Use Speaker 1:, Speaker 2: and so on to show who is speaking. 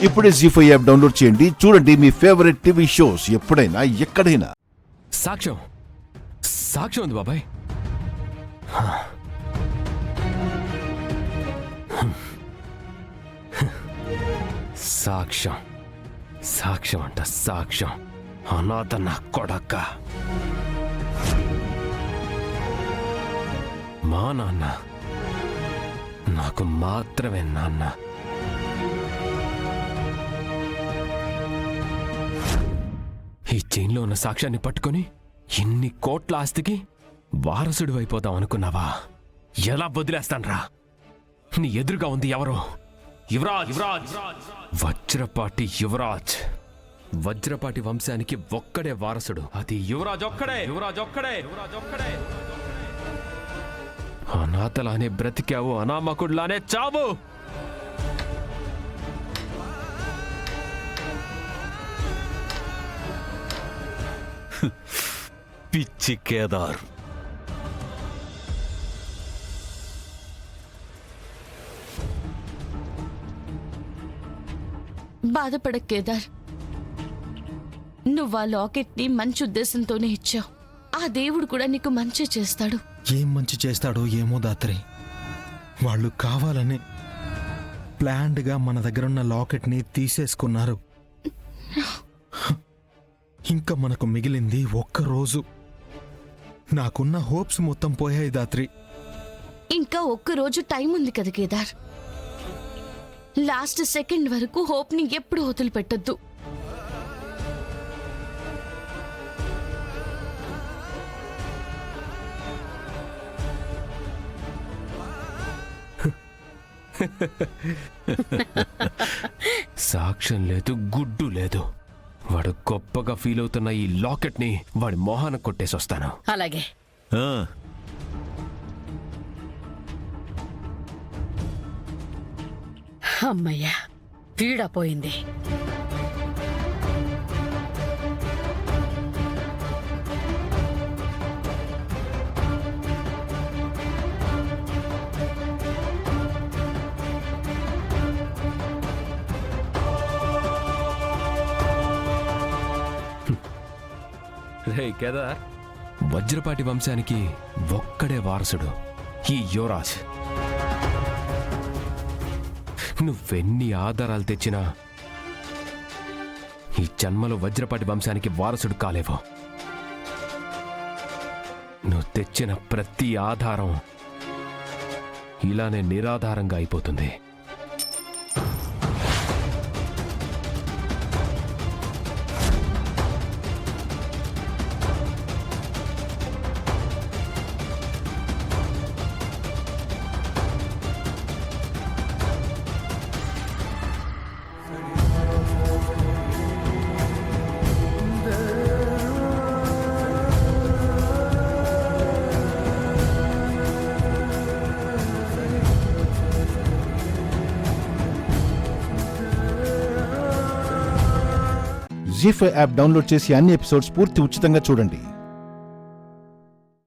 Speaker 1: ఇప్పుడే జీ5 app download చేయండి. చూడండి మీ ఫేవరెట్ టీవీ షోస్ ఎప్పుడైనా ఎక్కడైనా.
Speaker 2: సాక్ష్యం సాక్ష్యం ఉంది బాబాయ్. సాక్ష్యం సాక్ష్యం అంట సాక్ష్యం. అనాథ నా కొడక్క. మా నాన్న నాకు మాత్రమే నాన్న. ఈ చైన్లో ఉన్న సాక్ష్యాన్ని పట్టుకొని ఇన్ని కోట్ల ఆస్తికి వారసుడు అయిపోదాం అనుకున్నావా? ఎలా వదిలేస్తాన్రా? నీ ఎదురుగా ఉంది ఎవరో? యువరాజ్, వజ్రపాటి యువరాజ్. వజ్రపాటి వంశానికి ఒక్కడే వారసుడు. అది యువరాజ్ ఒక్కడే. అనాథలానే బ్రతికావు, అనామకుడిలానే చావు. పిచ్చి కేదార్.
Speaker 3: బాధపడ కేదార్, నువ్వు ఆ లాకెట్ని మంచి ఉద్దేశంతోనే ఇచ్చావు. ఆ దేవుడు కూడా నీకు మంచి చేస్తాడు.
Speaker 4: ఏం మంచి చేస్తాడో ఏమో దాత్రి. వాళ్ళు కావాలని ప్లాన్డ్గా మన దగ్గరున్న లాకెట్ని తీసేసుకున్నారు. ఇంకా మనకు మిగిలింది ఒక్కరోజు. నాకున్న హోప్స్ మొత్తం పోయాయి దాత్రి.
Speaker 3: ఇంకా ఒక్కరోజు టైం ఉంది కదా కేదార్. లాస్ట్ సెకండ్ వరకు హోప్ని ఎప్పుడు వదిలిపెట్టొద్దు.
Speaker 2: సాక్ష్యం లేదు, గుడ్డు లేదు. వాడు గొప్పగా ఫీల్ అవుతున్న ఈ లాకెట్ ని వాడి మొహాన కొట్టేసి వస్తాను.
Speaker 5: అలాగే. అమ్మయ్యా, పీడ పోయింది.
Speaker 2: రే కేదార్, వజ్రపాటి వంశానికి ఒక్కడే వారసుడు ఈ యువరాజ్. నువ్వెన్ని ఆధారాలు తెచ్చినా ఈ జన్మలో వజ్రపాటి వంశానికి వారసుడు కాలేవో. నువ్వు తెచ్చిన ప్రతి ఆధారం ఇలానే నిరాధారంగా అయిపోతుంది.
Speaker 1: జీ5 యాప్ డౌన్లోడ్ చేసి అన్ని ఎపిసోడ్స్ పూర్తి ఉచితంగా చూడండి.